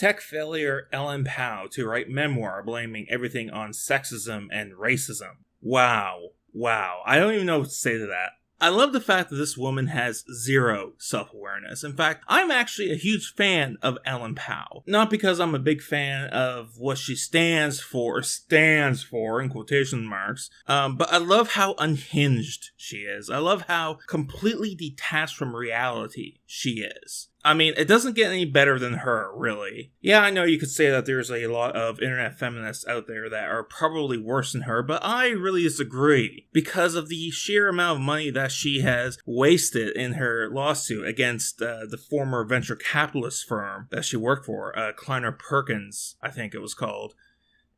Tech failure Ellen Pao to write memoir blaming everything on sexism and racism. Wow. I don't even know what to say to that. I love the fact that this woman has zero self-awareness. In fact, I'm actually a huge fan of Ellen Pao. Not because I'm a big fan of what she stands for in quotation marks, but I love how unhinged she is. I love how completely detached from reality she is. I mean, it doesn't get any better than her, really. Yeah, I know you could say that there's a lot of internet feminists out there that are probably worse than her, but I really disagree because of the sheer amount of money that she has wasted in her lawsuit against the former venture capitalist firm that she worked for, Kleiner Perkins, I think it was called.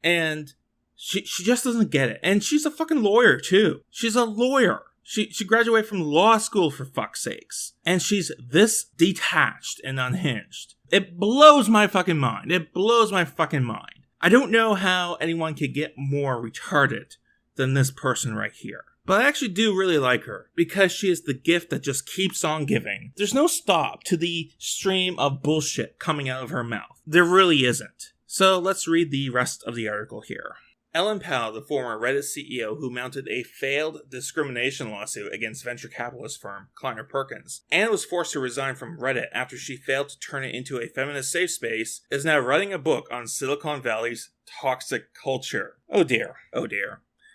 And she just doesn't get it. And she's a fucking lawyer, too. She's a lawyer. She graduated from law school, for fuck's sakes. And she's this detached and unhinged. It blows my fucking mind. I don't know how anyone could get more retarded than this person right here. But I actually do really like her, because she is the gift that just keeps on giving. There's no stop to the stream of bullshit coming out of her mouth. There really isn't. So let's read the rest of the article here. Ellen Pao, the former Reddit CEO who mounted a failed discrimination lawsuit against venture capitalist firm Kleiner Perkins, and was forced to resign from Reddit after she failed to turn it into a feminist safe space, is now writing a book on Silicon Valley's toxic culture. Oh dear.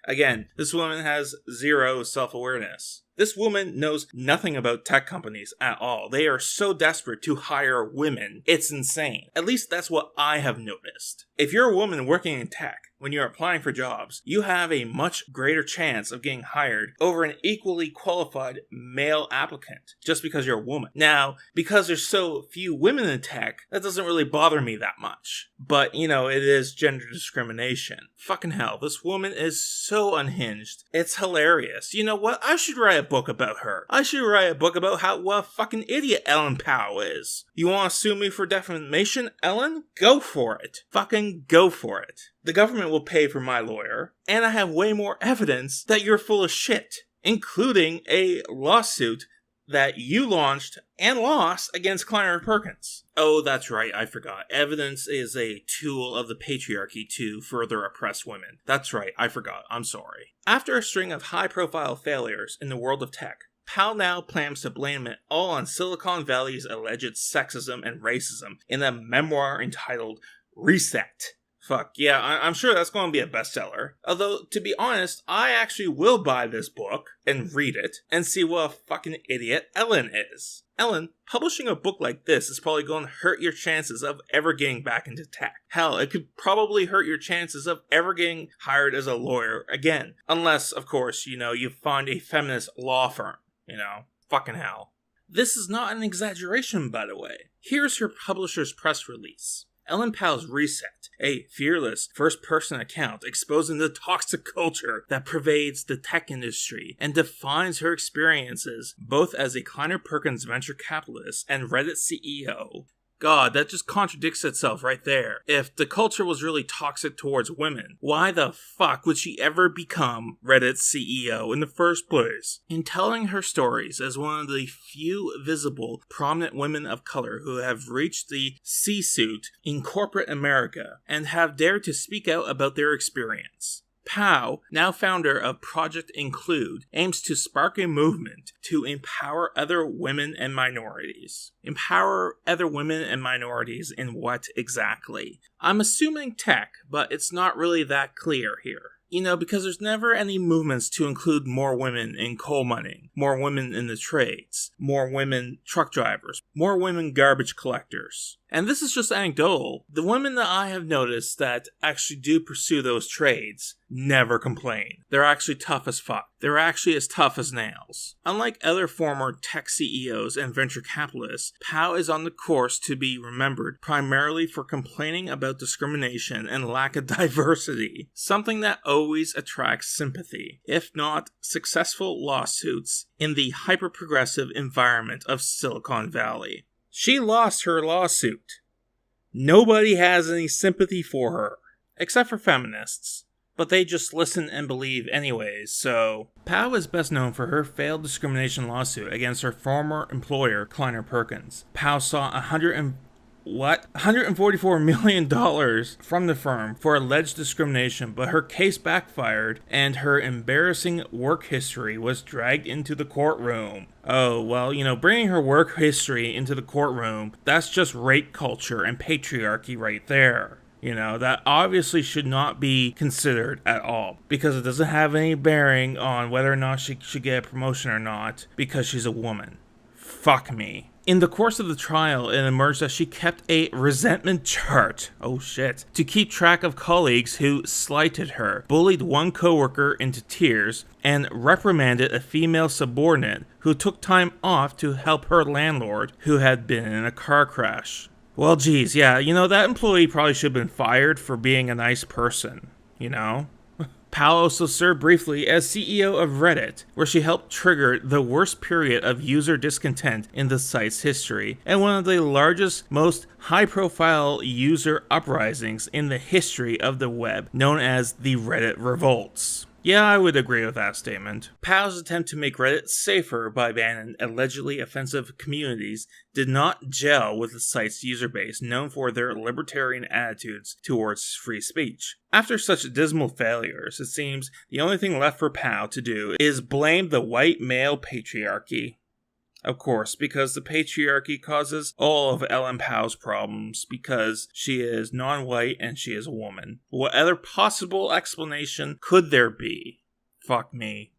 Again, this woman has zero self-awareness. This woman knows nothing about tech companies at all. They are so desperate to hire women, it's insane. At least that's what I have noticed. If you're a woman working in tech, when you're applying for jobs, you have a much greater chance of getting hired over an equally qualified male applicant, just because you're a woman. Now, because there's so few women in tech, that doesn't really bother me that much. But, it is gender discrimination. Fucking hell, this woman is so unhinged. It's hilarious. You know what? I should write a book about her. I should write a book about what a fucking idiot Ellen Pao is. You want to sue me for defamation, Ellen? Go for it. Fucking go for it. The government will pay for my lawyer, and I have way more evidence that you're full of shit, including a lawsuit that you launched and lost against Kleiner Perkins. Oh, that's right, I forgot. Evidence is a tool of the patriarchy to further oppress women. That's right, I forgot. I'm sorry. After a string of high-profile failures in the world of tech, Pao now plans to blame it all on Silicon Valley's alleged sexism and racism in a memoir entitled Reset. Fuck, yeah, I'm sure that's going to be a bestseller. Although, to be honest, I actually will buy this book and read it and see what a fucking idiot Ellen is. Ellen, publishing a book like this is probably going to hurt your chances of ever getting back into tech. Hell, it could probably hurt your chances of ever getting hired as a lawyer again. Unless, of course, you find a feminist law firm. Fucking hell. This is not an exaggeration, by the way. Here's her publisher's press release. Ellen Pao's Reset, a fearless first-person account exposing the toxic culture that pervades the tech industry and defines her experiences both as a Kleiner Perkins venture capitalist and Reddit CEO. God, that just contradicts itself right there. If the culture was really toxic towards women, why the fuck would she ever become Reddit's CEO in the first place? In telling her stories as one of the few visible, prominent women of color who have reached the C-suite in corporate America and have dared to speak out about their experience, Pao, now founder of Project Include, aims to spark a movement to empower other women and minorities. Empower other women and minorities in what exactly? I'm assuming tech, but it's not really that clear here. Because there's never any movements to include more women in coal mining, more women in the trades, more women truck drivers, more women garbage collectors. And this is just anecdotal. The women that I have noticed that actually do pursue those trades never complain. They're actually tough as fuck. They're actually as tough as nails. Unlike other former tech CEOs and venture capitalists, Pao is on the course to be remembered primarily for complaining about discrimination and lack of diversity, something that always attracts sympathy, if not successful lawsuits, in the hyper-progressive environment of Silicon Valley. She lost her lawsuit. Nobody has any sympathy for her, except for feminists. But they just listen and believe anyways, so... Pao is best known for her failed discrimination lawsuit against her former employer, Kleiner Perkins. Pao saw what? $144 million from the firm for alleged discrimination, but her case backfired and her embarrassing work history was dragged into the courtroom. Oh, well, bringing her work history into the courtroom, that's just rape culture and patriarchy right there. That obviously should not be considered at all because it doesn't have any bearing on whether or not she should get a promotion or not because she's a woman. Fuck me. In the course of the trial, it emerged that she kept a resentment chart, oh shit, to keep track of colleagues who slighted her, bullied one coworker into tears, and reprimanded a female subordinate who took time off to help her landlord who had been in a car crash. Well, geez, yeah, that employee probably should have been fired for being a nice person, Powell also served briefly as CEO of Reddit, where she helped trigger the worst period of user discontent in the site's history, and one of the largest, most high-profile user uprisings in the history of the web, known as the Reddit Revolts. Yeah, I would agree with that statement. Powell's attempt to make Reddit safer by banning allegedly offensive communities did not gel with the site's user base, known for their libertarian attitudes towards free speech. After such dismal failures, it seems the only thing left for Powell to do is blame the white male patriarchy. Of course, because the patriarchy causes all of Ellen Powell's problems because she is non-white and she is a woman. What other possible explanation could there be? Fuck me.